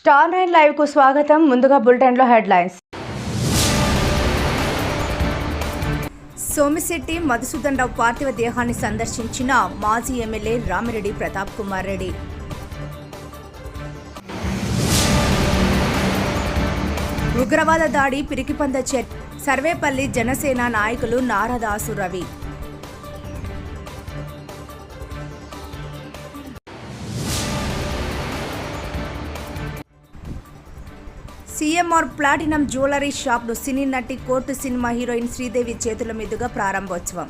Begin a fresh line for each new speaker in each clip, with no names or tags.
Star 9 live కు స్వాగతం. ముందుగా బులెటిన్ లో హెడ్లైన్స్. సోమిశెట్టి మధుసూదన్ రావు పార్థివ దేహాన్ని సందర్శించిన మాజీ ఎమ్మెల్యే రామిరెడ్డి ప్రతాప్ కుమార్ రెడ్డి. ఉగ్రవాద దాడి పిరికిపంద సర్వేపల్లి జనసేన నాయకులు నారదాసు రవి. సిఎంఆర్ ప్లాటినం జ్యువెలరీ షాప్ను సినీ నటి కోర్టు సినిమా హీరోయిన్ శ్రీదేవి చేతుల మీదుగా ప్రారంభోత్సవం.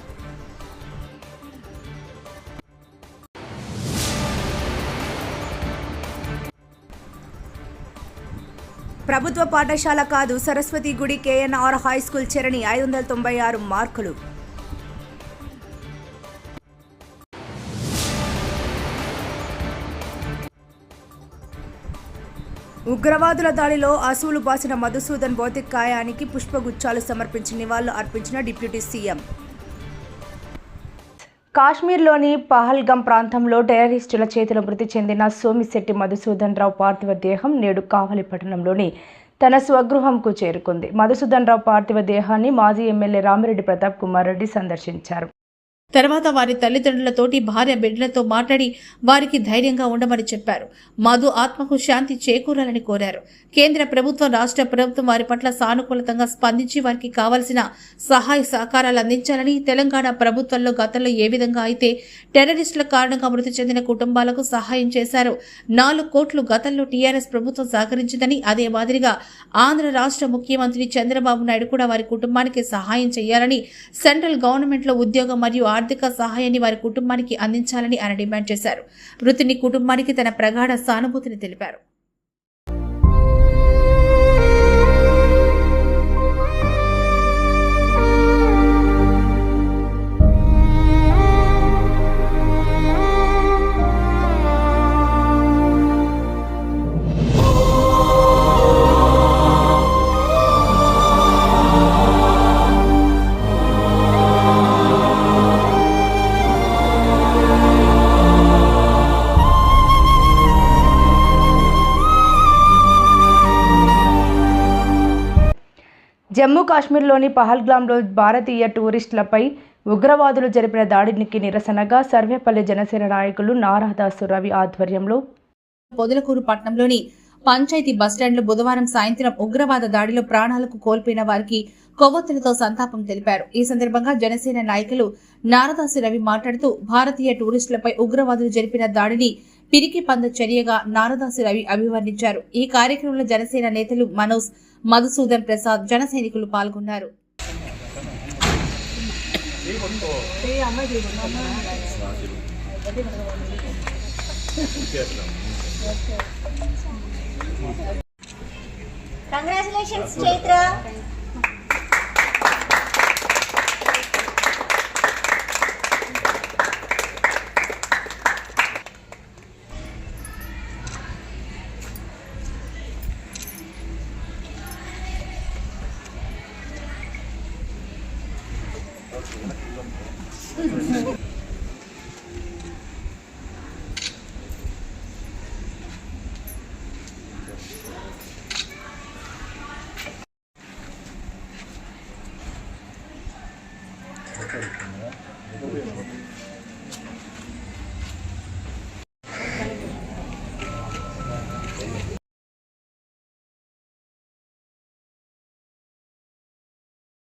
ప్రభుత్వ పాఠశాల కాదు సరస్వతి గుడి కేఎన్ఆర్ హైస్కూల్ చరణి 596 మార్కులు. ఉగ్రవాదుల దాడిలో అసువులు బాసిన మధుసూదన్ భౌతిక కాయానికి పుష్పగుచ్చాలు సమర్పించి నివాళులు అర్పించిన డిప్యూటీ సీఎం. కాశ్మీర్లోని పహల్గం ప్రాంతంలో టెర్రరిస్టుల చేతిలో మృతి చెందిన సోమిశెట్టి మధుసూదన్ రావు పార్థివ దేహం నేడు కావలి పట్టణంలోని తన స్వగృహంకు చేరుకుంది. మధుసూదన్ రావు పార్థివ దేహాన్ని మాజీ ఎమ్మెల్యే రామిరెడ్డి ప్రతాప్ కుమార్ రెడ్డి సందర్శించారు.
తర్వాత వారి తల్లిదండ్రులతోటి భార్య బిడ్డలతో మాట్లాడి వారికి ధైర్యంగా ఉండమని చెప్పారు. మధు ఆత్మకు శాంతి చేకూరాలని కోరారు. కేంద్ర ప్రభుత్వం రాష్ట్ర ప్రభుత్వం వారి పట్ల సానుకూలతంగా స్పందించి వారికి కావలసిన సహాయ సహకారాలు అందించాలని, తెలంగాణ ప్రభుత్వంలో గతంలో ఏ విధంగా అయితే టెర్రరిస్టుల కారణంగా మృతి చెందిన కుటుంబాలకు సహాయం చేశారో 4 కోట్లు గతంలో టీఆర్ఎస్ ప్రభుత్వం సహకరించిందని, అదే మాదిరిగా ఆంధ్ర రాష్ట్ర ముఖ్యమంత్రి చంద్రబాబు నాయుడు కూడా వారి కుటుంబానికి సహాయం చేయాలని, సెంట్రల్ గవర్నమెంట్ లో ఉద్యోగం మరియు ఆర్థిక సహాయాన్ని వారి కుటుంబానికి అందించాలని ఆయన డిమాండ్ చేశారు. మృతుని కుటుంబానికి తన ప్రగాఢ సానుభూతిని తెలిపారు.
జమ్మూ కాశ్మీర్లోని పహల్గాంలో భారతీయ టూరిస్టులపై ఉగ్రవాదులు జరిపిన దాడికి నిరసనగా సర్వేపల్లి జనసేన నాయకులు నారదాసు రవి ఆధ్వర్యంలో
పొదలకూరు పట్టణంలోని పంచాయతీ బస్టాండ్లో బుధవారం సాయంత్రం ఉగ్రవాద దాడిలో ప్రాణాలకు కోల్పోయిన వారికి కొవ్వొత్తులతో సంతాపం తెలిపారు. ఈ సందర్భంగా జనసేన నాయకులు నారదాసు రవి మాట్లాడుతూ భారతీయ టూరిస్టులపై ఉగ్రవాదులు జరిపిన దాడిని పిరికి పంద చర్యగా నారదాసు రవి అభివర్ణించారు. ఈ కార్యక్రమంలో జనసేన నేతలు మనోజ్, మధుసూదన్ ప్రసాద్, జన సైనికులు పాల్గొన్నారు.
కంగ్రాచులేషన్స్ చైత్ర.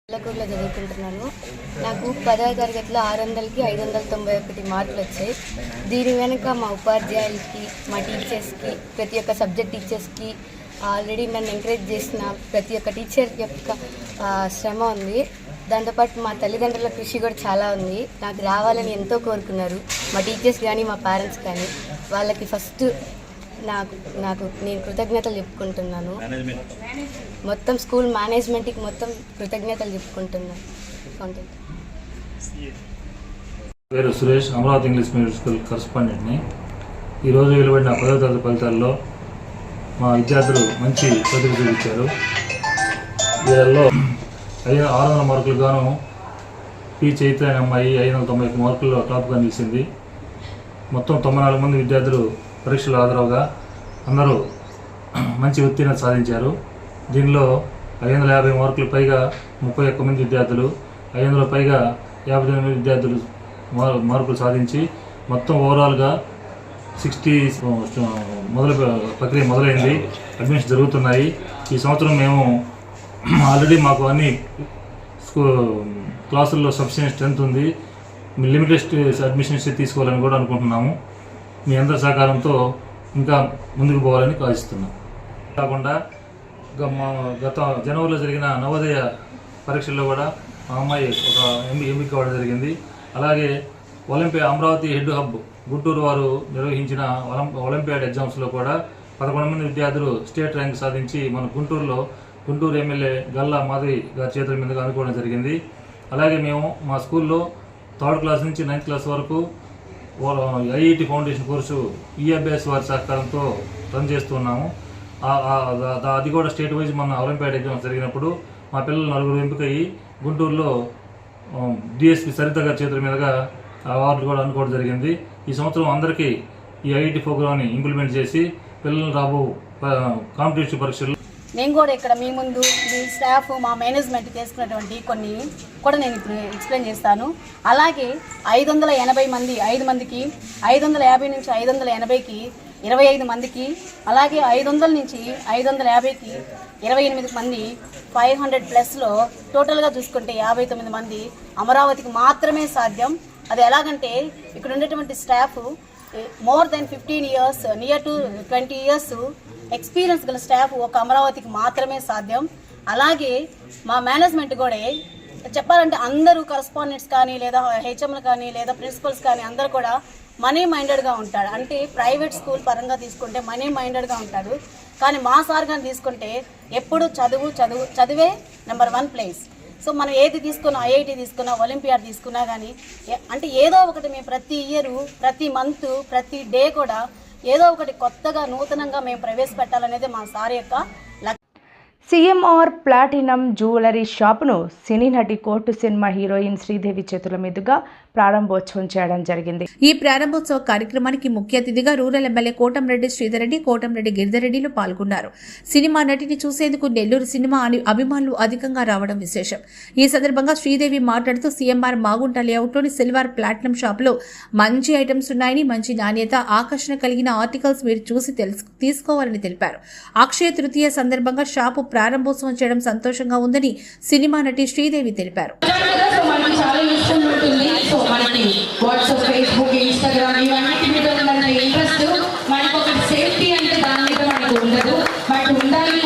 పొదలకూరులో చదువుకుంటున్నాను. నాకు 10వ తరగతిలో 600కి 591 మార్కులు వచ్చాయి. దీని వెనుక మా ఉపాధ్యాయులకి, మా టీచర్స్కి, ప్రతి ఒక్క సబ్జెక్ట్ టీచర్స్కి, ఆల్రెడీ నన్ను ఎంకరేజ్ చేసిన ప్రతి ఒక్క టీచర్ యొక్క శ్రమ ఉంది. దాంతోపాటు మా తల్లిదండ్రుల కృషి కూడా చాలా ఉంది. నాకు రావాలని ఎంతో కోరుకున్నారు మా టీచర్స్ కానీ మా పేరెంట్స్ కానీ. వాళ్ళకి ఫస్ట్ నేను కృతజ్ఞతలు చెప్పుకుంటున్నాను. మొత్తం స్కూల్ మేనేజ్మెంట్కి మొత్తం కృతజ్ఞతలు చెప్పుకుంటున్నాను.
పేరు Suresh, Amaravati English medium school కరస్పాండెంట్ని. ఈరోజు వెలువడిన 10వ తరగతి ఫలితాల్లో మా విద్యార్థులు మంచి ప్రతిభ చూపించారు. వీళ్ళల్లో 600 మార్కులు గాను పి చైత్ర అనే అమ్మాయి 591 మార్కుల్లో టాప్గా నిలిచింది. మొత్తం 94 మంది విద్యార్థులు పరీక్షలు హాజరవగా అందరూ మంచి ఉత్తీర్ణత సాధించారు. దీనిలో 550 మార్కులు పైగా 31 మంది విద్యార్థులు, 500 పైగా 59 విద్యార్థులు మార్కులు సాధించి మొత్తం ఓవరాల్గా 60 ప్రక్రియ మొదలైంది. అడ్మిషన్స్ జరుగుతున్నాయి. ఈ సంవత్సరం మేము ఆల్రెడీ మాకు అన్ని క్లాసుల్లో సఫిషియెంట్ స్ట్రెంత్ ఉంది. లిమిటెడ్ అడ్మిషన్స్ తీసుకోవాలని కూడా అనుకుంటున్నాము. మీ అందరి సహకారంతో ఇంకా ముందుకు పోవాలని ఆశిస్తున్నాం. కాకుండా గత జనవరిలో జరిగిన నవోదయ పరీక్షల్లో కూడా మా అమ్మాయి ఒక ఎంపిక కావడం జరిగింది. అలాగే అమరావతి హెడ్ హబ్ గుంటూరు వారు నిర్వహించిన ఒలింపియాడ్ ఎగ్జామ్స్లో కూడా 11 మంది విద్యార్థులు స్టేట్ ర్యాంక్ సాధించి మన గుంటూరు ఎమ్మెల్యే గల్లా మాధవి గారి చేతుల మీదుగా అందుకోవడం జరిగింది. అలాగే మేము మా స్కూల్లో 3rd క్లాస్ నుంచి 9th క్లాస్ వరకు ఐఐటి ఫౌండేషన్ కోర్సు ఈఎబ్ఎస్ వారి సహకారంతో రన్ చేస్తున్నాము. అది కూడా స్టేట్ వైజ్ మన ఒలింపియాడ్ ఎగ్జామ్స్ జరిగినప్పుడు మా పిల్లలు 4 ఎంపికయ్యి గుంటూరులో డిఎస్పి సరిత గారి చేతుల మీదుగా అవార్డు కూడా అనుకోవడం జరిగింది. ఈ సంవత్సరం అందరికీ ఈ ఐఐటి ప్రోగ్రామ్ని ఇంప్లిమెంట్ చేసి పిల్లలు రాబో కాంపిటేటివ్ పరీక్షలు
నేను కూడా ఇక్కడ మీ ముందు మీ స్టాఫ్ మా మేనేజ్మెంట్ చేసుకున్నటువంటి కొన్ని కూడా నేను ఇప్పుడు ఎక్స్ప్లెయిన్ చేస్తాను. అలాగే 580 మంది 5 మందికి, 550 నుంచి 580కి 25 మందికి, అలాగే 500 నుంచి 550కి 28 మంది, 500+లో టోటల్గా చూసుకుంటే 59 మంది అమరావతికి మాత్రమే సాధ్యం. అది ఎలాగంటే ఇక్కడ ఉండేటువంటి staff more than 15 years, near to 20 years experience గల స్టాఫ్ ఒక అమరావతికి మాత్రమే సాధ్యం. అలాగే మా మేనేజ్మెంట్ కూడా చెప్పాలంటే అందరూ కరస్పాండెంట్స్ కానీ లేదా హెచ్ఎంలు కానీ లేదా ప్రిన్సిపల్స్ కానీ అందరూ కూడా మనీ మైండెడ్గా ఉంటాడు. అంటే ప్రైవేట్ స్కూల్ పరంగా తీసుకుంటే మనీ మైండెడ్గా ఉంటాడు. కానీ మా సార్ కానీ తీసుకుంటే ఎప్పుడు చదివే నెంబర్ 1 ప్లేస్. సో మనం ఏది తీసుకున్నా, ఐఐటి తీసుకున్నా, ఒలింపియాడ్ తీసుకున్నా కానీ అంటే ఏదో ఒకటి మేము ప్రతి ఇయర్, ప్రతి మంత్, ప్రతి డే కూడా ఏదో ఒకటి కొత్తగా నూతనంగా మేము ప్రవేశపెట్టాలనేది మా సార్ యొక్క లక్ష్యం.
సిఎంఆర్ ప్లాటినం జ్యువెలరీ షాపును సినీ నటి కోర్టు సినిమా హీరోయిన్ శ్రీదేవి చేతుల మీదుగా ప్రారంభోత్సవం చేయడం జరిగింది.
ఈ ప్రారంభోత్సవ కార్యక్రమానికి ముఖ్య అతిథిగా రూరల్ ఎమ్మెల్యే కోటంరెడ్డి శ్రీధర్రెడ్డి, కోటంరెడ్డి గిరిధర్రెడ్డిలు పాల్గొన్నారు. సినిమా నటిని చూసేందుకు నెల్లూరు సినిమా అభిమానులు అధికంగా రావడం విశేషం. ఈ సందర్భంగా శ్రీదేవి మాట్లాడుతూ సిఎంఆర్ మాగుంట లేఅవుట్లోని సిల్వర్ ప్లాటినం షాపులో మంచి ఐటమ్స్ ఉన్నాయని, మంచి నాణ్యత, ఆకర్షణ కలిగిన ఆర్టికల్స్ మీరు చూసి తీసుకోవాలని తెలిపారు. అక్షయ తృతీయ సందర్భంగా షాపు ప్రారంభోత్సవం చేయడం సంతోషంగా ఉందని సినిమా నటి శ్రీదేవి తెలిపారు.
మనకి వాట్సాప్, ఫేస్బుక్, ఇన్స్టాగ్రామ్ ఇవన్నీ మీద ఉన్న ఇంట్రెస్ట్ మనకు ఒక సేఫ్టీ అంటే దాని మీద మనకు ఉండదు. బట్ ఉండాలి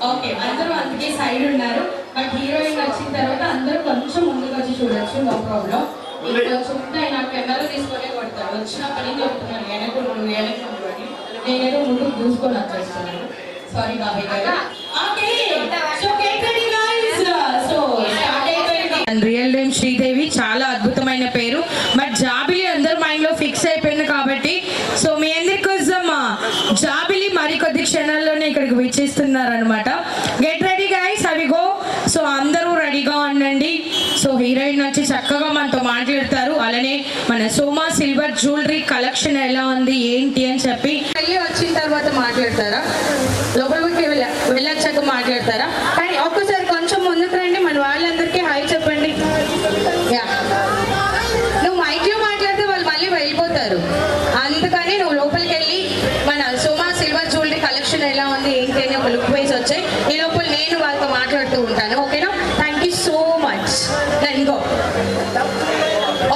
ఓకే అందరూ అందుకే సైడ్ ఉన్నారు. బట్ హీరోయిన్ వచ్చిన తర్వాత అందరూ కొంచెం ముందుకు వచ్చి చూడొచ్చు, నో ప్రాబ్లం. కొంచెం నాకు కెమెరా తీసుకొని కొడతారు. వచ్చినప్పటి నుంచి చెప్తున్నాను వెనకుండు అని, నేనేదో ముందుకు చూసుకొని వచ్చేస్తున్నాను. సారీ బాబాయ్ గారు. రియల్ నేమ్ శ్రీదేవి, చాలా అద్భుతమైన పేరు. బట్ జాబిలి అందరు మైండ్ లో ఫిక్స్ అయిపోయింది కాబట్టి సో మీ అందరి కోసం జాబిలి మరికొద్ది క్షణాల్లోనే ఇక్కడికి విచ్చేస్తున్నారు అనమాట. గెట్ రెడీ గైస్, అవి గో. సో అందరూ రెడీగా ఉండండి. సో హీరోయిన్ వచ్చి చక్కగా మనతో మాట్లాడతారు. అలానే మన సోమా సిల్వర్ జ్యువెలరీ కలెక్షన్ ఎలా ఉంది ఏంటి అని చెప్పి వెళ్ళి వచ్చిన తర్వాత మాట్లాడతారా, లోపలికి వెళ్ళొచ్చాక మాట్లాడతారా? కానీ ఒక్కసారి కొంచెం ముందుకు రండి, మన వాళ్ళందరికీ హాయ్ చెప్పండి. నువ్వు మైక్లో మాట్లాడితే వాళ్ళు మళ్ళీ వెళ్ళిపోతారు. అందుకని నువ్వు లోపలికి వెళ్ళి మన సోమా సిల్వర్ జ్యువెలరీ కలెక్షన్ ఎలా ఉంది ఏంటి అని ఒక లుక్ వైజ్ వచ్చాయి. ఈ లోపల నేను వాళ్ళతో మాట్లాడుతూ ఉంటాను. ఓకేనా? Thank you so much. Let's go.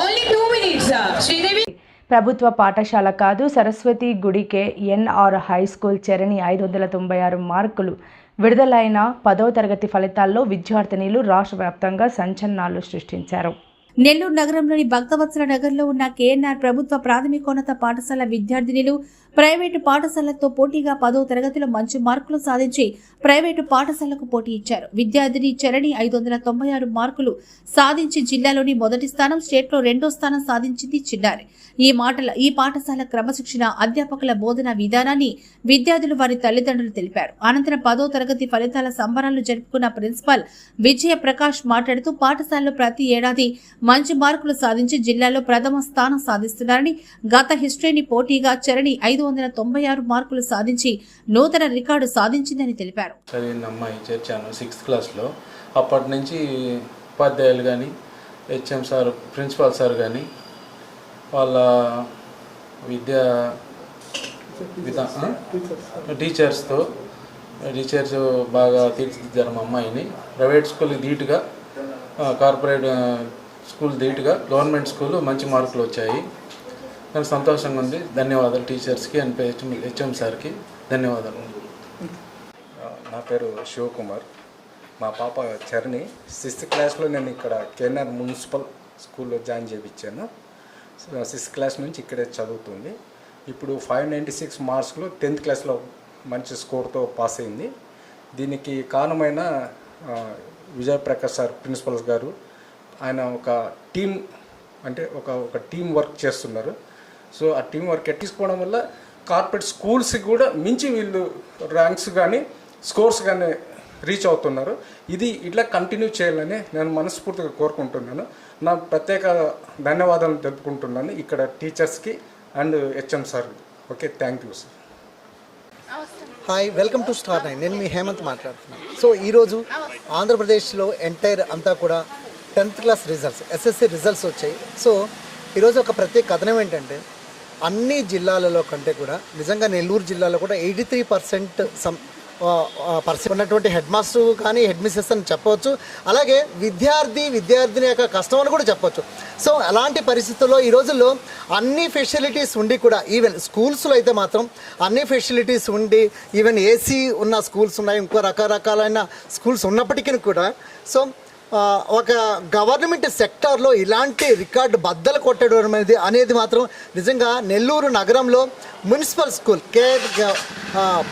Only 2 minutes Sridevi.
ప్రభుత్వ పాఠశాల కాదు, సరస్వతి గుడికే ఎన్ఆర్ హై స్కూల్ చరణి 596 మార్కులు. విడుదలైన 10వ తరగతి ఫలితాల్లో విద్యార్థినులు రాష్ట్ర వ్యాప్తంగా సంచలనాలు సృష్టించారు.
నెల్లూరు నగరంలోని భక్తవత్సల నగర్లో ఉన్న కేఎన్ఆర్ ప్రభుత్వ ప్రాథమికోన్నత పాఠశాల విద్యార్థినులు ప్రైవేటు పాఠశాలతో పోటీగా 10వ తరగతిలో మంచి మార్కులు సాధించి ప్రైవేటు పాఠశాలకు పోటీ ఇచ్చారు. విద్యార్థిని చరణి 596 మార్కులు సాధించి జిల్లాలోని మొదటి స్థానం, స్టేట్లో 2వ స్థానం సాధించింది చిన్నారి. ఈ పాఠశాల క్రమశిక్షణ, అధ్యాపకుల బోధన విధానాన్ని విద్యార్థులు వారి తల్లిదండ్రులు తెలిపారు. అనంతరం 10వ తరగతి ఫలితాల సంబరాలు జరుపుకున్న ప్రిన్సిపాల్ విజయ ప్రకాష్ మాట్లాడుతూ పాఠశాలలో ప్రతి ఏడాది మంచి మార్కులు సాధించి జిల్లాలో ప్రథమ స్థానం సాధిస్తున్నారని, గత హిస్టరీని పోటీగా చరణి 596 మార్కులు సాధించి నూతన రికార్డు సాధించిందని తెలిపారు.
చదివిన అమ్మాయి చేర్చాను 6th క్లాస్లో. అప్పటి నుంచి ఉపాధ్యాయులు కానీ, హెచ్ఎం సార్, ప్రిన్సిపాల్ సార్ కానీ వాళ్ళ టీచర్స్ బాగా తీర్చిదిద్దారు మా అమ్మాయిని. ప్రైవేట్ స్కూల్ ధీటుగా, కార్పొరేట్ స్కూల్ ధీటుగా గవర్నమెంట్ స్కూల్ మంచి మార్కులు వచ్చాయి. నాకు సంతోషంగా ఉంది. ధన్యవాదాలు టీచర్స్కి అండ్ హెచ్ఎం సార్కి ధన్యవాదాలు.
నా పేరు శివకుమార్. మా పాప చరణి 6th క్లాస్లో నేను ఇక్కడ కేఎన్ఆర్ మున్సిపల్ స్కూల్లో జాయిన్ చేయించాను. 6th క్లాస్ నుంచి ఇక్కడే చదువుతుంది. ఇప్పుడు 596 మార్క్స్లో 10th క్లాస్లో మంచి స్కోర్తో పాస్ అయింది. దీనికి కారణమైన విజయప్రకాష్ సార్ ప్రిన్సిపల్స్ గారు, ఆయన ఒక టీం అంటే ఒక టీం వర్క్ చేస్తున్నారు. సో ఆ టీం వర్క్ తీసుకోవడం వల్ల కార్పొరేట్ స్కూల్స్కి కూడా మించి వీళ్ళు ర్యాంక్స్ కానీ స్కోర్స్ కానీ రీచ్ అవుతున్నారు. ఇది ఇట్లా కంటిన్యూ చేయాలని నేను మనస్ఫూర్తిగా కోరుకుంటున్నాను. నా ప్రత్యేక ధన్యవాదాలు తెలుపుకుంటున్నాను ఇక్కడ టీచర్స్కి and HM sir. Okay, thank you sir.
Hi, welcome to star 9. నేను మీ హేమంత్ మాట్లాడుతున్నాను. సో ఈరోజు ఆంధ్రప్రదేశ్లో ఎంటైర్ అంతా కూడా 10th class results, SSC results వచ్చాయి. సో ఈరోజు ఒక ప్రత్యేక కథనం ఏంటంటే, అన్ని జిల్లాలలో కంటే కూడా నిజంగా నెల్లూరు జిల్లాలో కూడా 83% ఉన్నటువంటి హెడ్ మాస్టర్ కానీ హెడ్ మిస్సెస్ అని చెప్పవచ్చు. అలాగే విద్యార్థిని యొక్క కష్టం అని కూడా చెప్పవచ్చు. సో అలాంటి పరిస్థితుల్లో ఈ రోజుల్లో అన్ని ఫెసిలిటీస్ ఉండి కూడా, ఈవెన్ స్కూల్స్లో అయితే మాత్రం అన్ని ఫెసిలిటీస్ ఉండి, ఈవెన్ ఏసీ ఉన్న స్కూల్స్ ఉన్నాయి, ఇంకో రకరకాలైన స్కూల్స్ ఉన్నప్పటికీ కూడా సో ఒక గవర్నమెంట్ సెక్టార్లో ఇలాంటి రికార్డు బద్దలు కొట్టడం అనేది మాత్రం నిజంగా నెల్లూరు నగరంలో మున్సిపల్ స్కూల్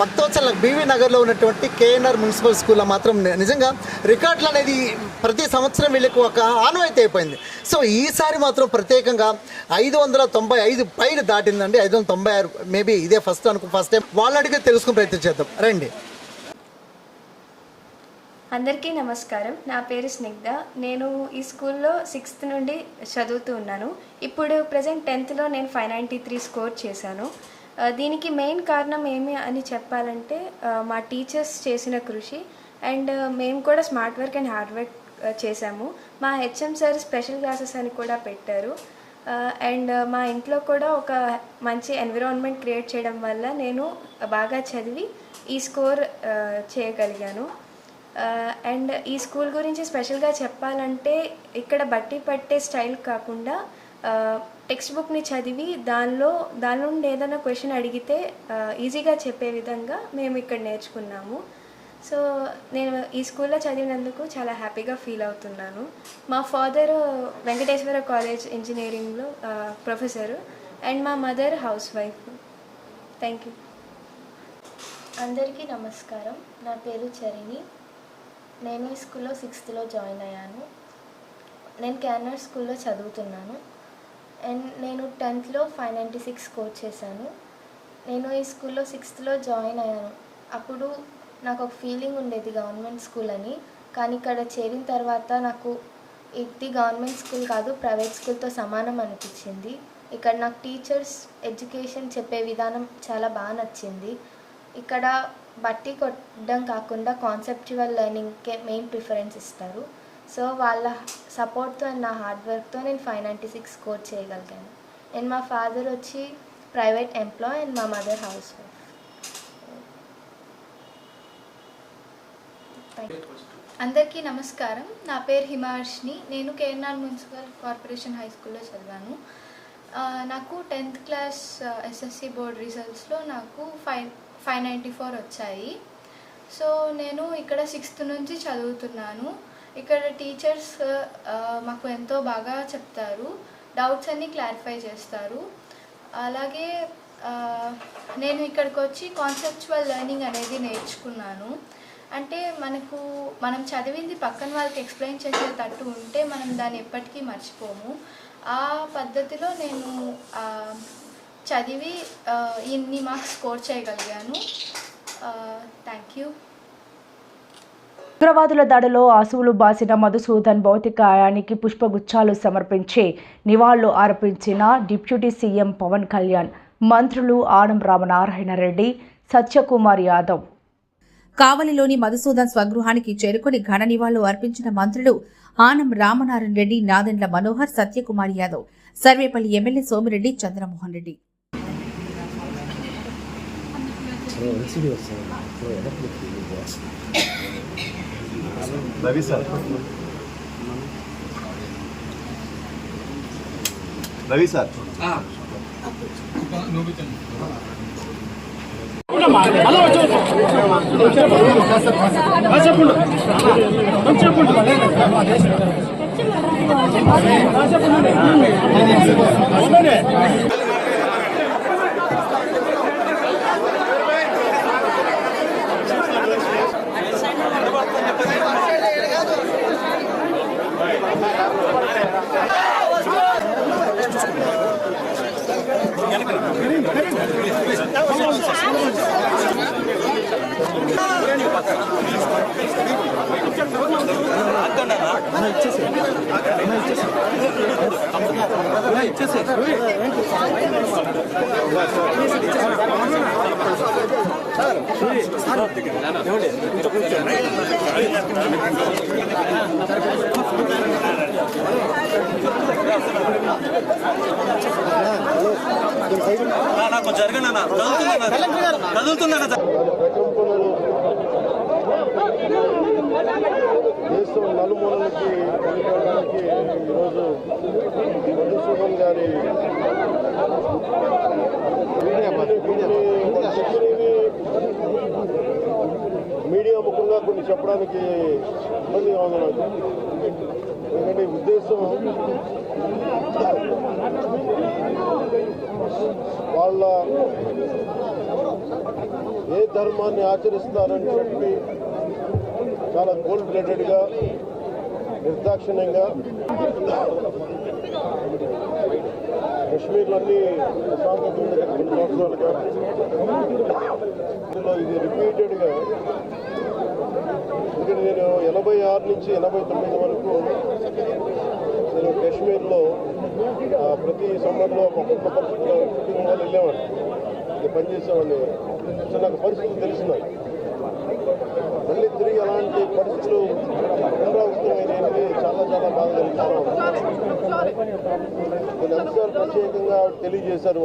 భక్తవత్సల బీవీ నగర్లో ఉన్నటువంటి కేఎన్ఆర్ మున్సిపల్ స్కూల్లో మాత్రం నిజంగా రికార్డులు అనేది ప్రతి సంవత్సరం వీళ్ళకి ఒక ఆనవాయితీ అయిపోయింది. సో ఈసారి మాత్రం ప్రత్యేకంగా 595 పైన దాటిందండి. 596 మేబీ ఇదే ఫస్ట్ టైం. వాళ్ళని అడిగి తెలుసుకుని ప్రయత్నం చేద్దాం రండి.
అందరికీ నమస్కారం. నా పేరు స్నిగ్ధ. నేను ఈ స్కూల్లో 6th నుండి చదువుతూ ఉన్నాను. ఇప్పుడు ప్రజెంట్ 10thలో నేను 593 స్కోర్ చేశాను. దీనికి మెయిన్ కారణం ఏమి అని చెప్పాలంటే మా టీచర్స్ చేసిన కృషి అండ్ మేము కూడా smart work and hard work చేశాము. మా హెచ్ఎం సార్ స్పెషల్ క్లాసెస్ అని కూడా పెట్టారు. అండ్ మా ఇంట్లో కూడా ఒక మంచి ఎన్విరాన్మెంట్ క్రియేట్ చేయడం వల్ల నేను బాగా చదివి ఈ స్కోర్ చేయగలిగాను. అండ్ ఈ స్కూల్ గురించి స్పెషల్గా చెప్పాలంటే ఇక్కడ బట్టి పట్టే స్టైల్ కాకుండా టెక్స్ట్ బుక్ని చదివి దానిలో నుండి ఏదైనా క్వశ్చన్ అడిగితే ఈజీగా చెప్పే విధంగా మేము ఇక్కడ నేర్చుకున్నాము. సో నేను ఈ స్కూల్లో చదివినందుకు చాలా హ్యాపీగా ఫీల్ అవుతున్నాను. మా ఫాదర్ వెంకటేశ్వర కాలేజ్ ఇంజనీరింగ్లో ప్రొఫెసరు అండ్ మా mother house wife. Thank you.
అందరికీ నమస్కారం. నా పేరు చరిణి. నేను ఈ స్కూల్లో 6thలో జాయిన్ అయ్యాను. నేను కేఎన్ఆర్ స్కూల్లో చదువుతున్నాను అండ్ నేను 10thలో 596 స్కోర్ చేశాను. నేను ఈ స్కూల్లో 6thలో జాయిన్ అయ్యాను. అప్పుడు నాకు ఒక ఫీలింగ్ ఉండేది గవర్నమెంట్ స్కూల్ అని. కానీ ఇక్కడ చేరిన తర్వాత నాకు ఇది గవర్నమెంట్ స్కూల్ కాదు, ప్రైవేట్ స్కూల్తో సమానం అనిపించింది. ఇక్కడ నాకు టీచర్స్ ఎడ్యుకేషన్ చెప్పే విధానం చాలా బాగా నచ్చింది. ఇక్కడ బట్టి కొట్టడం కాకుండా కాన్సెప్చువల్ లెర్నింగ్కే మెయిన్ ప్రిఫరెన్స్ ఇస్తారు. సో వాళ్ళ సపోర్ట్తో అండ్ నా హార్డ్ వర్క్తో నేను 596 స్కోర్ చేయగలిగాను. అండ్ మా ఫాదర్ వచ్చి ప్రైవేట్ ఎంప్లాయ్ అండ్ మా మదర్ హౌస్ వైఫ్.
అందరికీ నమస్కారం. నా పేరు హిమార్షిని. నేను కేఎన్ఆర్ మున్సిపల్ కార్పొరేషన్ హై స్కూల్లో చదివాను.
నాకు 10th క్లాస్ ఎస్ఎస్సి బోర్డ్ రిజల్ట్స్లో నాకు 594 వచ్చాయి. సో నేను ఇక్కడ 6th నుంచి చదువుతున్నాను. ఇక్కడ టీచర్స్ మాకు ఎంతో బాగా చెప్తారు, డౌట్స్ అన్నీ క్లారిఫై చేస్తారు. అలాగే నేను ఇక్కడికి వచ్చి కాన్సెప్చువల్ లెర్నింగ్ అనేది నేర్చుకున్నాను. అంటే మనం చదివింది పక్కన వాళ్ళకి ఎక్స్ప్లెయిన్ చేసేటట్టు ఉంటే మనం దాన్ని ఎప్పటికీ మర్చిపోము. ఆ పద్ధతిలో నేను చదివి ఇన్ని మార్క్స్ స్కోర్ చేయగలిగాను. Thank you.
ఉగ్రవాదుల దాడిలో అసువులు బాసిన మధుసూదన్ భౌతికాయానికి పుష్పగుచ్చాలు సమర్పించి నివాళులు అర్పించిన డిప్యూటీ సీఎం పవన్ కళ్యాణ్, మంత్రులు ఆనం రామనారాయణ రెడ్డి, సత్యకుమార్ యాదవ్.
కావలిలోని మధుసూదన్ స్వగృహానికి చేరుకుని ఘన నివాళులు అర్పించిన మంత్రులు ఆనం రామనారాయణ రెడ్డి, నాదెండ్ల మనోహర్, సత్యకుమార్ యాదవ్, సర్వేపల్లి ఎమ్మెల్యే సోమిరెడ్డి, చంద్రమోహన్ రెడ్డి.
రవి సార్
దేశం నలుమూలలకి వెళ్ళడానికి ఈరోజు మధుసూదన్ గారి మీడియా ముఖంగా కొన్ని చెప్పడానికి ఇబ్బందిగా ఉంది నాకు. ఎందుకంటే ఉద్దేశం వాళ్ళ ఏ ధర్మాన్ని ఆచరిస్తారని చెప్పి చాలా కోల్డ్ బ్లడెడ్గా, నిర్దాక్షిణ్యంగా కశ్మీర్లో అన్ని ప్రశాంతత ఉంది కొన్ని సంవత్సరాలుగా. ఇందులో ఇది రిపీటెడ్గా ఇక్కడ నేను 86 నుంచి 89 వరకు నేను కాశ్మీర్లో ప్రతి సమ్మర్లో ఒక్కొక్క పరిస్థితుల్లో కుటుంబం వాళ్ళు వెళ్ళేవాడిని, ఇది పనిచేసేవాడిని. సో నాకు పరిస్థితులు తెలిసినాయి. మళ్ళీ తిరిగి అలాంటి పరిస్థితులు పునరావృతమైనవి చాలా చాలా బాధ కలిగిస్తున్నాం. కొన్ని అంశాలు ప్రత్యేకంగా తెలియజేశారు.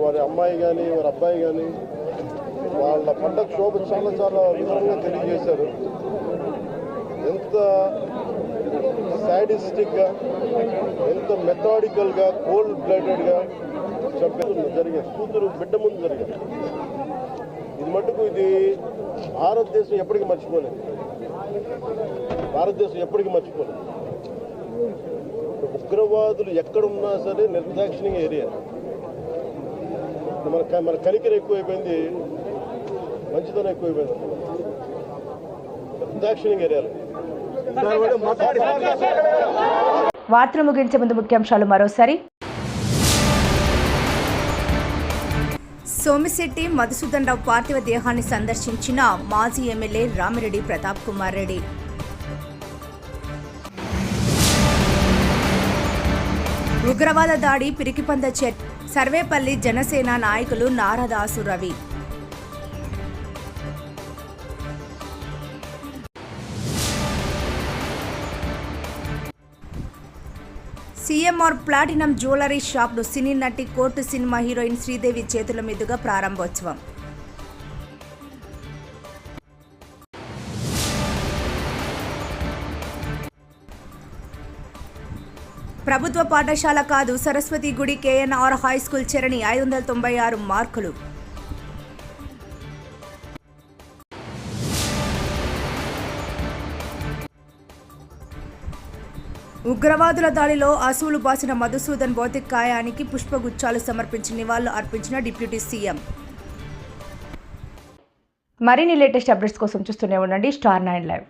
వారి అమ్మాయి కానీ వారి అబ్బాయి కానీ వాళ్ళ పండగ శోభ చాలా చాలా వివరంగా తెలియజేశారు. ఎంత సాడిస్టిక్గా, ఎంత మెథాడికల్గా, కోల్డ్ బ్లడెడ్గా జరిగేది. కూతురు బిడ్డ ముందు జరిగేది. ఇది మటుకు ఇది భారతదేశం ఎప్పటికీ మర్చిపోలేదు. భారతదేశం ఎప్పటికీ మర్చిపోలేదు. ఉగ్రవాదులు ఎక్కడున్నా సరే నిర్దాక్షిణ్యంగా ఏరియా. మన కనికరం ఎక్కువైపోయింది, మంచితనం ఎక్కువైపోయింది. నిర్దాక్షిణ్యంగా ఏరియాలు.
వార్తలు ముగించే ముందు ముఖ్యాంశాలు మరోసారి. సోమిశెట్టి మధుసూదన్ రావు పార్థివ దేహాన్ని సందర్శించిన మాజీ ఎమ్మెల్యే రామిరెడ్డి ప్రతాప్ కుమార్ రెడ్డి. ఉగ్రవాద దాడి పిరికిపంద సర్వేపల్లి జనసేన నాయకులు నారాదాసు రవి. సీఎంఆర్ ప్లాటినం జ్యువెలరీ షాప్ను సినీ నటి కోర్టు సినిమా హీరోయిన్ శ్రీదేవి చేతుల మీదుగా ప్రారంభోత్సవం. ప్రభుత్వ పాఠశాల కాదు సరస్వతి గుడి కేఎన్ఆర్ హై స్కూల్ చరణి 596 మార్కులు. ఉగ్రవాదుల దాడిలో అసూలు బాసిన మధుసూదన్ భౌతిక కాయానికి పుష్పగుచ్చాలు సమర్పించి నివాళులు అర్పించిన డిప్యూటీ సీఎం. మరిన్ని లేటెస్ట్ అప్డేట్స్ కోసం చూస్తూనే ఉండండి స్టార్ 9 లైవ్.